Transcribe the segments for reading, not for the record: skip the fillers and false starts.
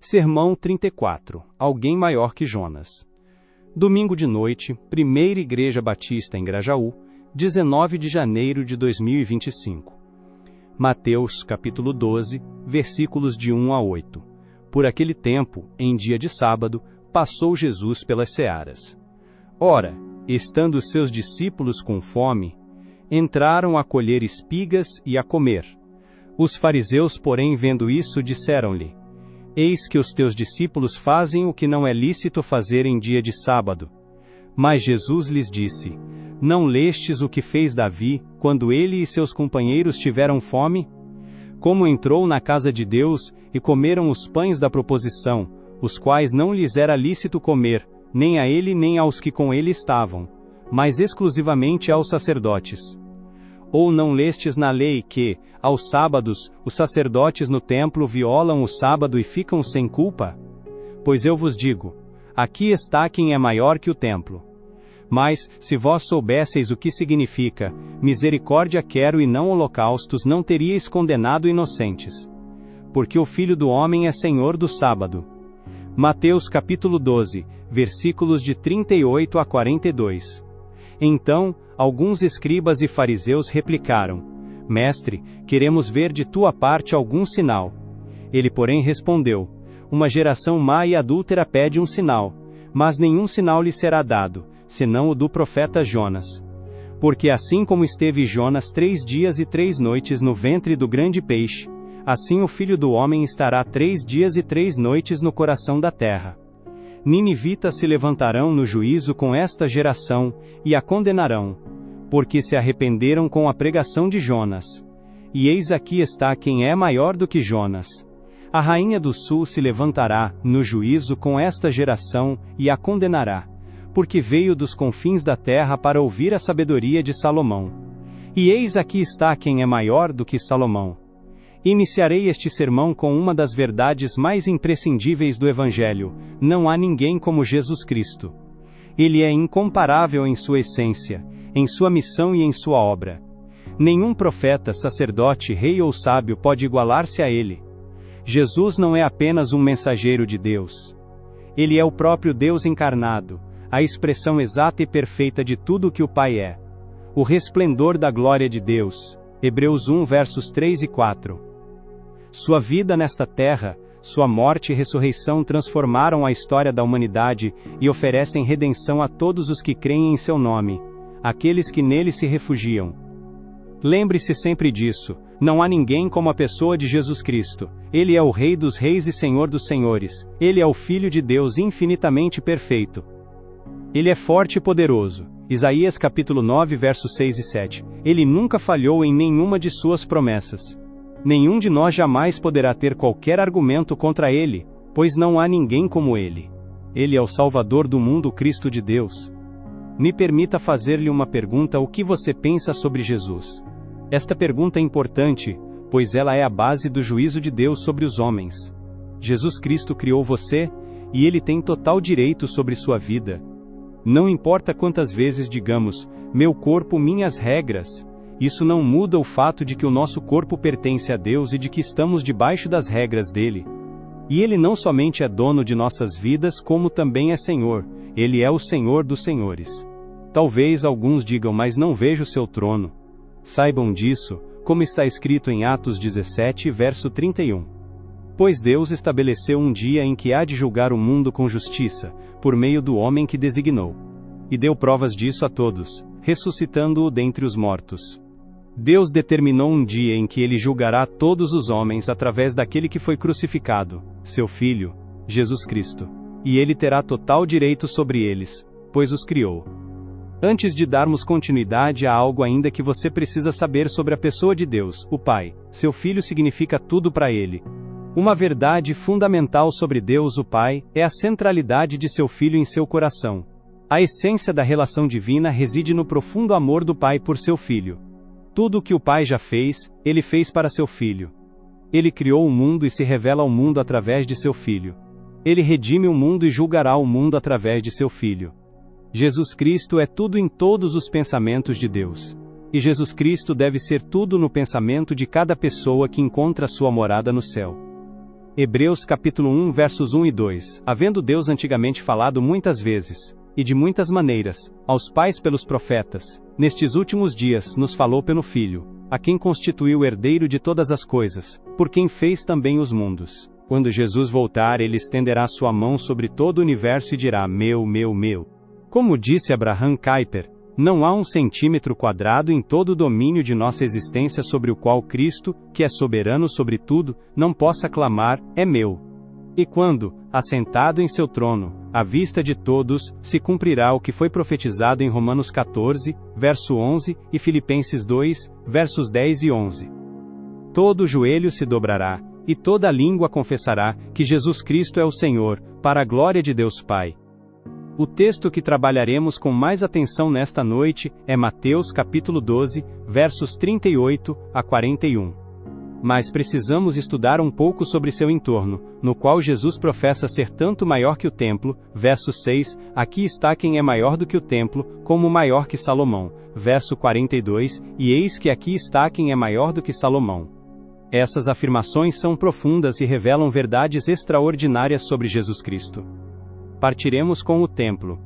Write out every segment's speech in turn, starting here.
Sermão 34. Alguém maior que Jonas. Domingo de noite, Primeira Igreja Batista em Grajaú, 19 de janeiro de 2025. Mateus, capítulo 12, versículos de 1 a 8. Por aquele tempo, em dia de sábado, passou Jesus pelas searas. Ora, estando seus discípulos com fome, entraram a colher espigas e a comer. Os fariseus, porém, vendo isso, disseram-lhe: Eis que os teus discípulos fazem o que não é lícito fazer em dia de sábado. Mas Jesus lhes disse: Não lestes o que fez Davi, quando ele e seus companheiros tiveram fome? Como entrou na casa de Deus, e comeram os pães da proposição, os quais não lhes era lícito comer, nem a ele nem aos que com ele estavam, mas exclusivamente aos sacerdotes. Ou não lestes na lei que, aos sábados, os sacerdotes no templo violam o sábado e ficam sem culpa? Pois eu vos digo, aqui está quem é maior que o templo. Mas, se vós soubesseis o que significa, misericórdia quero e não holocaustos, não teríeis condenado inocentes. Porque o Filho do Homem é Senhor do sábado. Mateus capítulo 12, versículos de 38 a 42. Então, alguns escribas e fariseus replicaram: Mestre, queremos ver de tua parte algum sinal. Ele, porém, respondeu: Uma geração má e adúltera pede um sinal, mas nenhum sinal lhe será dado, senão o do profeta Jonas. Porque assim como esteve Jonas 3 dias e 3 noites no ventre do grande peixe, assim o Filho do Homem estará 3 dias e 3 noites no coração da terra. Ninivitas se levantarão no juízo com esta geração, e a condenarão, porque se arrependeram com a pregação de Jonas. E eis aqui está quem é maior do que Jonas. A rainha do sul se levantará, no juízo com esta geração, e a condenará, porque veio dos confins da terra para ouvir a sabedoria de Salomão. E eis aqui está quem é maior do que Salomão. Iniciarei este sermão com uma das verdades mais imprescindíveis do Evangelho: não há ninguém como Jesus Cristo. Ele é incomparável em sua essência, em sua missão e em sua obra. Nenhum profeta, sacerdote, rei ou sábio pode igualar-se a ele. Jesus não é apenas um mensageiro de Deus. Ele é o próprio Deus encarnado, a expressão exata e perfeita de tudo o que o Pai é. O resplendor da glória de Deus. Hebreus 1 versos 3 e 4. Sua vida nesta terra, sua morte e ressurreição transformaram a história da humanidade e oferecem redenção a todos os que creem em seu nome, aqueles que nele se refugiam. Lembre-se sempre disso: não há ninguém como a pessoa de Jesus Cristo. Ele é o Rei dos Reis e Senhor dos Senhores. Ele é o Filho de Deus infinitamente perfeito. Ele é forte e poderoso. Isaías capítulo 9 versos 6 e 7. Ele nunca falhou em nenhuma de suas promessas. Nenhum de nós jamais poderá ter qualquer argumento contra ele, pois não há ninguém como ele. Ele é o Salvador do mundo, Cristo de Deus. Me permita fazer-lhe uma pergunta: o que você pensa sobre Jesus? Esta pergunta é importante, pois ela é a base do juízo de Deus sobre os homens. Jesus Cristo criou você, e ele tem total direito sobre sua vida. Não importa quantas vezes digamos, meu corpo, minhas regras, isso não muda o fato de que o nosso corpo pertence a Deus e de que estamos debaixo das regras dele. E ele não somente é dono de nossas vidas, como também é Senhor. Ele é o Senhor dos senhores. Talvez alguns digam: mas não vejo seu trono. Saibam disso, como está escrito em Atos 17, verso 31. Pois Deus estabeleceu um dia em que há de julgar o mundo com justiça, por meio do homem que designou. E deu provas disso a todos, ressuscitando-o dentre os mortos. Deus determinou um dia em que ele julgará todos os homens através daquele que foi crucificado, seu Filho, Jesus Cristo. E ele terá total direito sobre eles, pois os criou. Antes de darmos continuidade, há algo ainda que você precisa saber sobre a pessoa de Deus, o Pai. Seu Filho significa tudo para ele. Uma verdade fundamental sobre Deus, o Pai, é a centralidade de seu Filho em seu coração. A essência da relação divina reside no profundo amor do Pai por seu Filho. Tudo o que o Pai já fez, ele fez para seu Filho. Ele criou o mundo e se revela ao mundo através de seu Filho. Ele redime o mundo e julgará o mundo através de seu Filho. Jesus Cristo é tudo em todos os pensamentos de Deus. E Jesus Cristo deve ser tudo no pensamento de cada pessoa que encontra sua morada no céu. Hebreus capítulo 1 versos 1 e 2. Havendo Deus antigamente falado muitas vezes, e de muitas maneiras, aos pais pelos profetas, nestes últimos dias nos falou pelo Filho, a quem constituiu herdeiro de todas as coisas, por quem fez também os mundos. Quando Jesus voltar, ele estenderá sua mão sobre todo o universo e dirá: meu, meu, meu. Como disse Abraham Kuyper, não há 1 centímetro quadrado em todo o domínio de nossa existência sobre o qual Cristo, que é soberano sobre tudo, não possa clamar: é meu. E quando, assentado em seu trono, à vista de todos, se cumprirá o que foi profetizado em Romanos 14, verso 11, e Filipenses 2, versos 10 e 11. Todo joelho se dobrará, e toda língua confessará, que Jesus Cristo é o Senhor, para a glória de Deus Pai. O texto que trabalharemos com mais atenção nesta noite é Mateus capítulo 12, versos 38 a 41. Mas precisamos estudar um pouco sobre seu entorno, no qual Jesus professa ser tanto maior que o templo, verso 6, aqui está quem é maior do que o templo, como maior que Salomão, verso 42, e eis que aqui está quem é maior do que Salomão. Essas afirmações são profundas e revelam verdades extraordinárias sobre Jesus Cristo. Partiremos com o templo.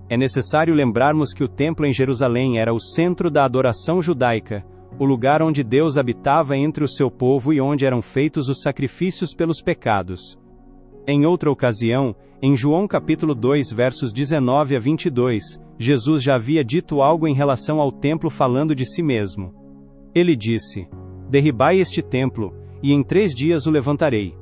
É necessário lembrarmos que o templo em Jerusalém era o centro da adoração judaica, o lugar onde Deus habitava entre o seu povo e onde eram feitos os sacrifícios pelos pecados. Em outra ocasião, em João capítulo 2 versos 19 a 22, Jesus já havia dito algo em relação ao templo falando de si mesmo. Ele disse: derribai este templo, e em 3 dias o levantarei.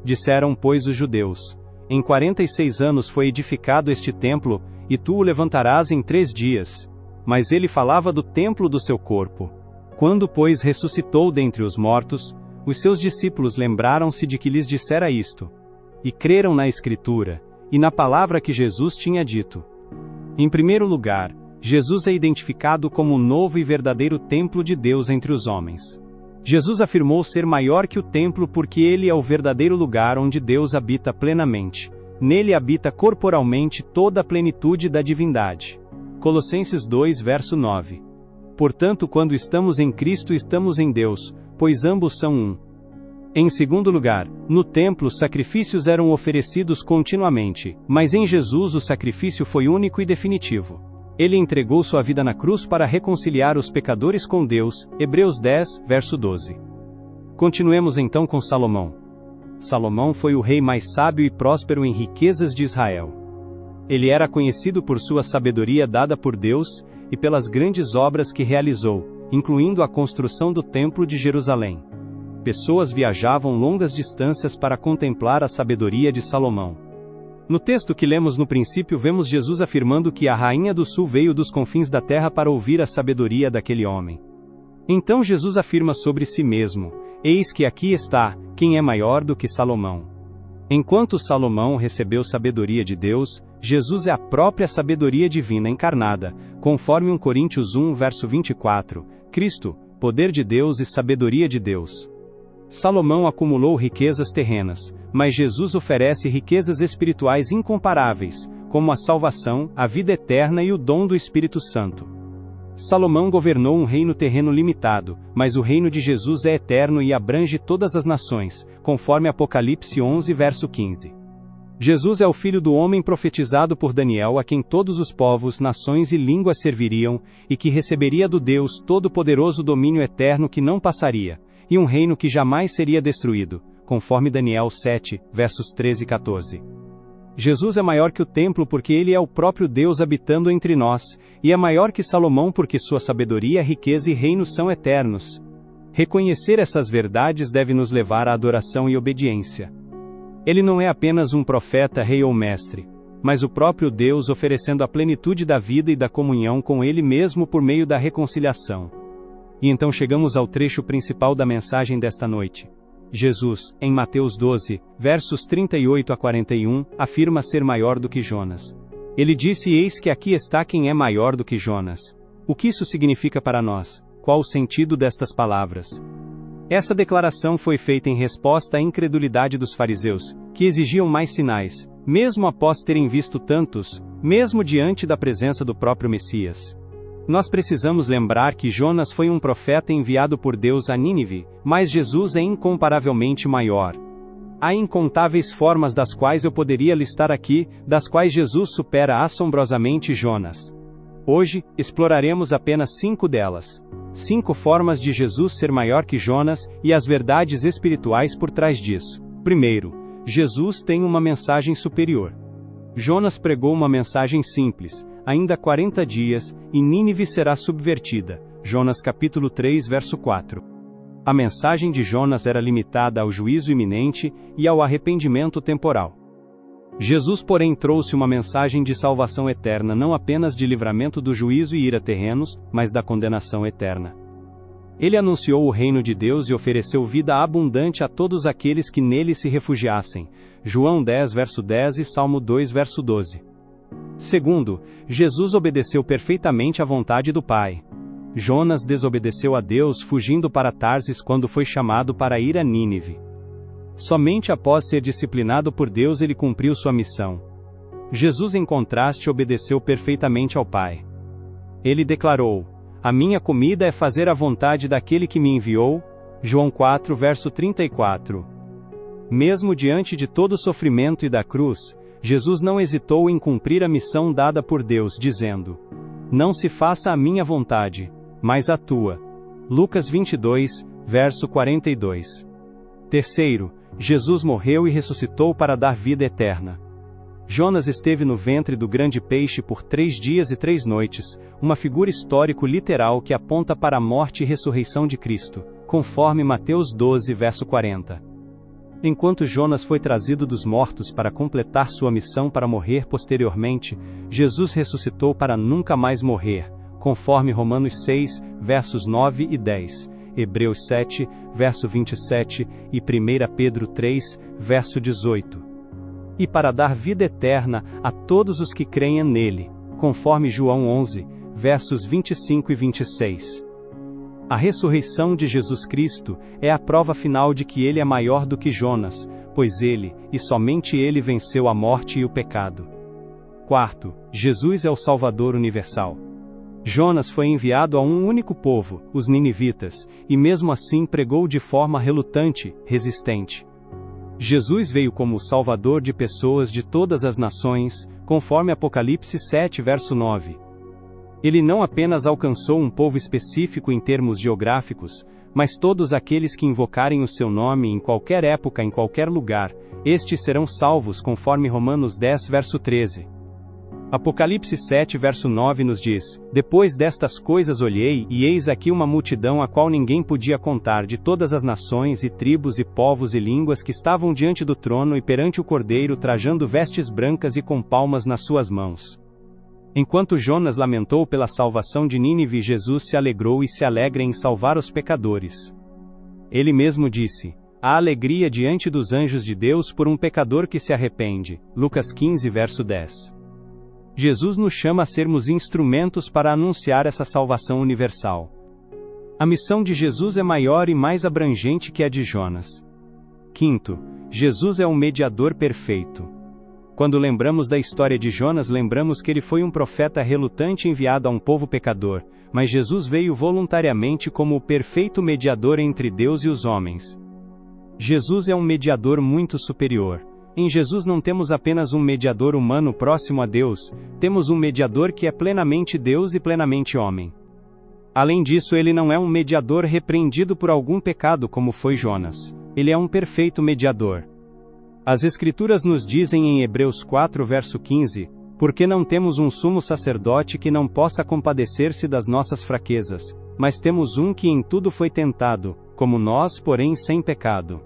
Disseram, pois, os judeus: em 46 anos foi edificado este templo, e tu o levantarás em 3 dias. Mas ele falava do templo do seu corpo. Quando, pois, ressuscitou dentre os mortos, os seus discípulos lembraram-se de que lhes dissera isto. E creram na Escritura, e na palavra que Jesus tinha dito. Em primeiro lugar, Jesus é identificado como o novo e verdadeiro templo de Deus entre os homens. Jesus afirmou ser maior que o templo porque ele é o verdadeiro lugar onde Deus habita plenamente. Nele habita corporalmente toda a plenitude da divindade. Colossenses 2 verso 9. Portanto, quando estamos em Cristo, estamos em Deus, pois ambos são um. Em segundo lugar, no templo sacrifícios eram oferecidos continuamente, mas em Jesus o sacrifício foi único e definitivo. Ele entregou sua vida na cruz para reconciliar os pecadores com Deus, Hebreus 10, verso 12. Continuemos então com Salomão. Salomão foi o rei mais sábio e próspero em riquezas de Israel. Ele era conhecido por sua sabedoria dada por Deus, e pelas grandes obras que realizou, incluindo a construção do Templo de Jerusalém. Pessoas viajavam longas distâncias para contemplar a sabedoria de Salomão. No texto que lemos no princípio vemos Jesus afirmando que a rainha do sul veio dos confins da terra para ouvir a sabedoria daquele homem. Então Jesus afirma sobre si mesmo: eis que aqui está, quem é maior do que Salomão. Enquanto Salomão recebeu sabedoria de Deus, Jesus é a própria sabedoria divina encarnada, conforme 1 Coríntios 1 verso 24, Cristo, poder de Deus e sabedoria de Deus. Salomão acumulou riquezas terrenas, mas Jesus oferece riquezas espirituais incomparáveis, como a salvação, a vida eterna e o dom do Espírito Santo. Salomão governou um reino terreno limitado, mas o reino de Jesus é eterno e abrange todas as nações, conforme Apocalipse 11 verso 15. Jesus é o Filho do homem profetizado por Daniel, a quem todos os povos, nações e línguas serviriam, e que receberia do Deus Todo-Poderoso domínio eterno que não passaria, e um reino que jamais seria destruído, conforme Daniel 7, versos 13 e 14. Jesus é maior que o templo porque ele é o próprio Deus habitando entre nós, e é maior que Salomão porque sua sabedoria, riqueza e reino são eternos. Reconhecer essas verdades deve nos levar à adoração e obediência. Ele não é apenas um profeta, rei ou mestre, mas o próprio Deus oferecendo a plenitude da vida e da comunhão com ele mesmo por meio da reconciliação. E então chegamos ao trecho principal da mensagem desta noite. Jesus, em Mateus 12, versos 38 a 41, afirma ser maior do que Jonas. Ele disse: eis que aqui está quem é maior do que Jonas. O que isso significa para nós? Qual o sentido destas palavras? Essa declaração foi feita em resposta à incredulidade dos fariseus, que exigiam mais sinais, mesmo após terem visto tantos, mesmo diante da presença do próprio Messias. Nós precisamos lembrar que Jonas foi um profeta enviado por Deus a Nínive, mas Jesus é incomparavelmente maior. Há incontáveis formas das quais eu poderia listar aqui, das quais Jesus supera assombrosamente Jonas. Hoje, exploraremos apenas 5 delas. 5 formas de Jesus ser maior que Jonas e as verdades espirituais por trás disso. Primeiro, Jesus tem uma mensagem superior. Jonas pregou uma mensagem simples: ainda 40 dias, e Nínive será subvertida. Jonas capítulo 3, verso 4. A mensagem de Jonas era limitada ao juízo iminente e ao arrependimento temporal. Jesus, porém, trouxe uma mensagem de salvação eterna, não apenas de livramento do juízo e ira terrenos, mas da condenação eterna. Ele anunciou o reino de Deus e ofereceu vida abundante a todos aqueles que nele se refugiassem. João 10, verso 10 e Salmo 2, verso 12. Segundo, Jesus obedeceu perfeitamente à vontade do Pai. Jonas desobedeceu a Deus fugindo para Tarsis quando foi chamado para ir a Nínive. Somente após ser disciplinado por Deus ele cumpriu sua missão. Jesus, em contraste, obedeceu perfeitamente ao Pai. Ele declarou: "A minha comida é fazer a vontade daquele que me enviou." João 4, verso 34. Mesmo diante de todo o sofrimento e da cruz, Jesus não hesitou em cumprir a missão dada por Deus, dizendo: "Não se faça a minha vontade, mas a tua." Lucas 22, verso 42. Terceiro, Jesus morreu e ressuscitou para dar vida eterna. Jonas esteve no ventre do grande peixe por 3 dias e 3 noites, uma figura histórico-literal que aponta para a morte e ressurreição de Cristo, conforme Mateus 12, verso 40. Enquanto Jonas foi trazido dos mortos para completar sua missão para morrer posteriormente, Jesus ressuscitou para nunca mais morrer, conforme Romanos 6, versos 9 e 10, Hebreus 7, verso 27 e 1 Pedro 3, verso 18. E para dar vida eterna a todos os que creem nele, conforme João 11, versos 25 e 26. A ressurreição de Jesus Cristo é a prova final de que ele é maior do que Jonas, pois ele, e somente ele, venceu a morte e o pecado. Quarto, Jesus é o Salvador universal. Jonas foi enviado a um único povo, os ninivitas, e mesmo assim pregou de forma relutante, resistente. Jesus veio como o Salvador de pessoas de todas as nações, conforme Apocalipse 7, verso 9. Ele não apenas alcançou um povo específico em termos geográficos, mas todos aqueles que invocarem o seu nome em qualquer época, em qualquer lugar, estes serão salvos, conforme Romanos 10, verso 13. Apocalipse 7, verso 9 nos diz: "Depois destas coisas olhei, e eis aqui uma multidão a qual ninguém podia contar, de todas as nações e tribos e povos e línguas, que estavam diante do trono e perante o Cordeiro, trajando vestes brancas e com palmas nas suas mãos." Enquanto Jonas lamentou pela salvação de Nínive, Jesus se alegrou e se alegra em salvar os pecadores. Ele mesmo disse: "Há alegria diante dos anjos de Deus por um pecador que se arrepende." Lucas 15, verso 10. Jesus nos chama a sermos instrumentos para anunciar essa salvação universal. A missão de Jesus é maior e mais abrangente que a de Jonas. Quinto, Jesus é um mediador perfeito. Quando lembramos da história de Jonas, lembramos que ele foi um profeta relutante enviado a um povo pecador, mas Jesus veio voluntariamente como o perfeito mediador entre Deus e os homens. Jesus é um mediador muito superior. Em Jesus não temos apenas um mediador humano próximo a Deus, temos um mediador que é plenamente Deus e plenamente homem. Além disso, ele não é um mediador repreendido por algum pecado como foi Jonas. Ele é um perfeito mediador. As Escrituras nos dizem em Hebreus 4, verso 15, "Porque não temos um sumo sacerdote que não possa compadecer-se das nossas fraquezas, mas temos um que em tudo foi tentado, como nós, porém sem pecado."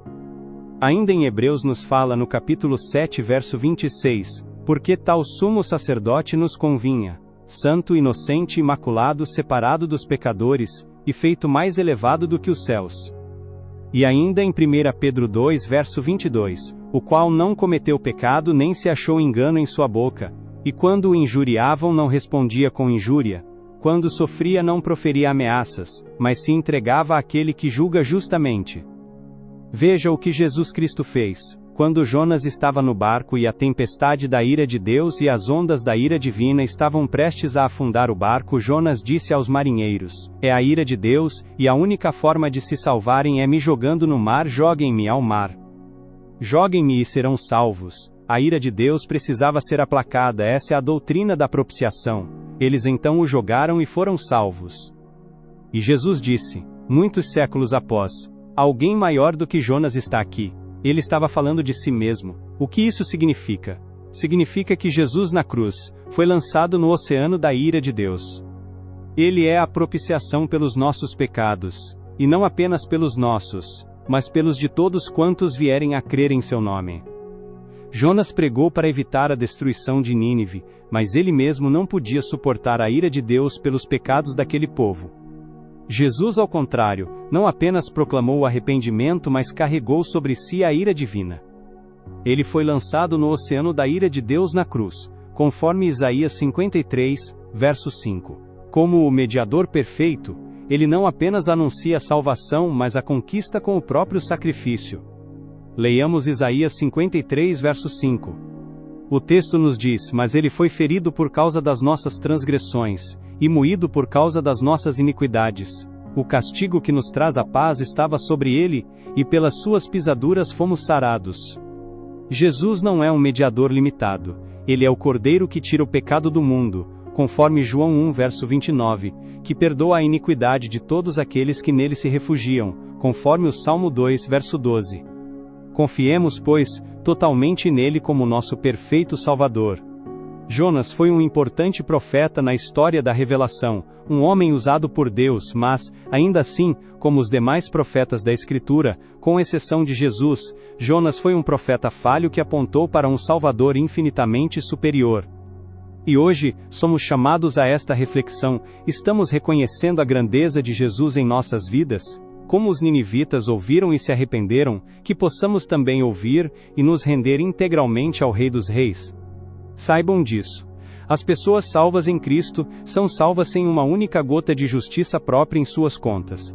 Ainda em Hebreus nos fala no capítulo 7, verso 26, "Porque tal sumo sacerdote nos convinha, santo, inocente, imaculado, separado dos pecadores, e feito mais elevado do que os céus." E ainda em 1 Pedro 2, verso 22, "O qual não cometeu pecado nem se achou engano em sua boca, e quando o injuriavam não respondia com injúria, quando sofria não proferia ameaças, mas se entregava àquele que julga justamente." Veja o que Jesus Cristo fez. Quando Jonas estava no barco e a tempestade da ira de Deus e as ondas da ira divina estavam prestes a afundar o barco, Jonas disse aos marinheiros: "É a ira de Deus, e a única forma de se salvarem é me jogando no mar, joguem-me ao mar." Joguem-me e serão salvos. A ira de Deus precisava ser aplacada, essa é a doutrina da propiciação. Eles então o jogaram e foram salvos. E Jesus disse, muitos séculos após, alguém maior do que Jonas está aqui. Ele estava falando de si mesmo. O que isso significa? Significa que Jesus na cruz foi lançado no oceano da ira de Deus. Ele é a propiciação pelos nossos pecados, e não apenas pelos nossos, mas pelos de todos quantos vierem a crer em seu nome. Jonas pregou para evitar a destruição de Nínive, mas ele mesmo não podia suportar a ira de Deus pelos pecados daquele povo. Jesus, ao contrário, não apenas proclamou o arrependimento, mas carregou sobre si a ira divina. Ele foi lançado no oceano da ira de Deus na cruz, conforme Isaías 53, verso 5. Como o mediador perfeito, ele não apenas anuncia a salvação, mas a conquista com o próprio sacrifício. Leiamos Isaías 53, verso 5. O texto nos diz, mas ele foi ferido por causa das nossas transgressões, e moído por causa das nossas iniquidades. O castigo que nos traz a paz estava sobre ele, e pelas suas pisaduras fomos sarados. Jesus não é um mediador limitado, ele é o Cordeiro que tira o pecado do mundo, conforme João 1, verso 29, que perdoa a iniquidade de todos aqueles que nele se refugiam, conforme o Salmo 2, verso 12. Confiemos, pois, totalmente nele como nosso perfeito Salvador. Jonas foi um importante profeta na história da revelação, um homem usado por Deus, mas, ainda assim, como os demais profetas da Escritura, com exceção de Jesus, Jonas foi um profeta falho que apontou para um Salvador infinitamente superior. E hoje, somos chamados a esta reflexão: estamos reconhecendo a grandeza de Jesus em nossas vidas? Como os ninivitas ouviram e se arrependeram, que possamos também ouvir e nos render integralmente ao Rei dos Reis. Saibam disso. As pessoas salvas em Cristo são salvas sem uma única gota de justiça própria em suas contas.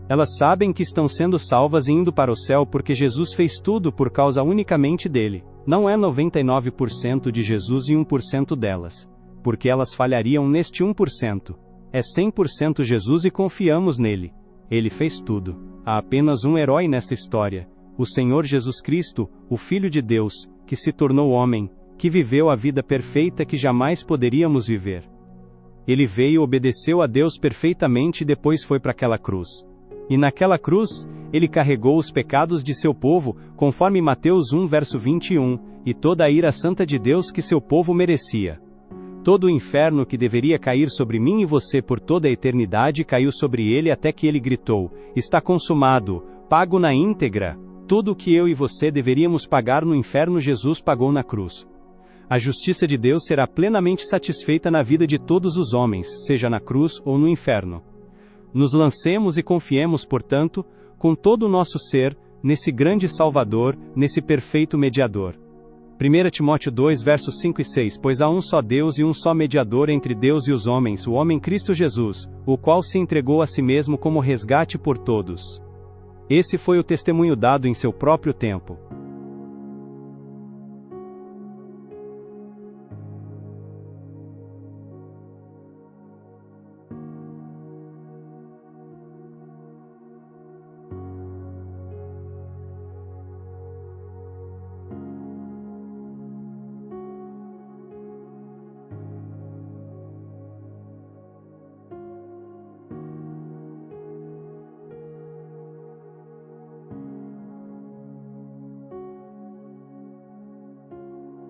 Elas sabem que estão sendo salvas e indo para o céu porque Jesus fez tudo por causa unicamente dele. Não é 99% de Jesus e 1% delas, porque elas falhariam neste 1%. É 100% Jesus e confiamos nele. Ele fez tudo. Há apenas um herói nesta história: o Senhor Jesus Cristo, o Filho de Deus, que se tornou homem, que viveu a vida perfeita que jamais poderíamos viver. Ele veio, obedeceu a Deus perfeitamente e depois foi para aquela cruz. E naquela cruz, ele carregou os pecados de seu povo, conforme Mateus 1, verso 21, e toda a ira santa de Deus que seu povo merecia. Todo o inferno que deveria cair sobre mim e você por toda a eternidade caiu sobre ele até que ele gritou: está consumado, pago na íntegra. Tudo o que eu e você deveríamos pagar no inferno Jesus pagou na cruz. A justiça de Deus será plenamente satisfeita na vida de todos os homens, seja na cruz ou no inferno. Nos lancemos e confiemos, portanto, com todo o nosso ser, nesse grande Salvador, nesse perfeito mediador. 1 Timóteo 2, versos 5 e 6. Pois há um só Deus e um só mediador entre Deus e os homens, o homem Cristo Jesus, o qual se entregou a si mesmo como resgate por todos. Esse foi o testemunho dado em seu próprio tempo.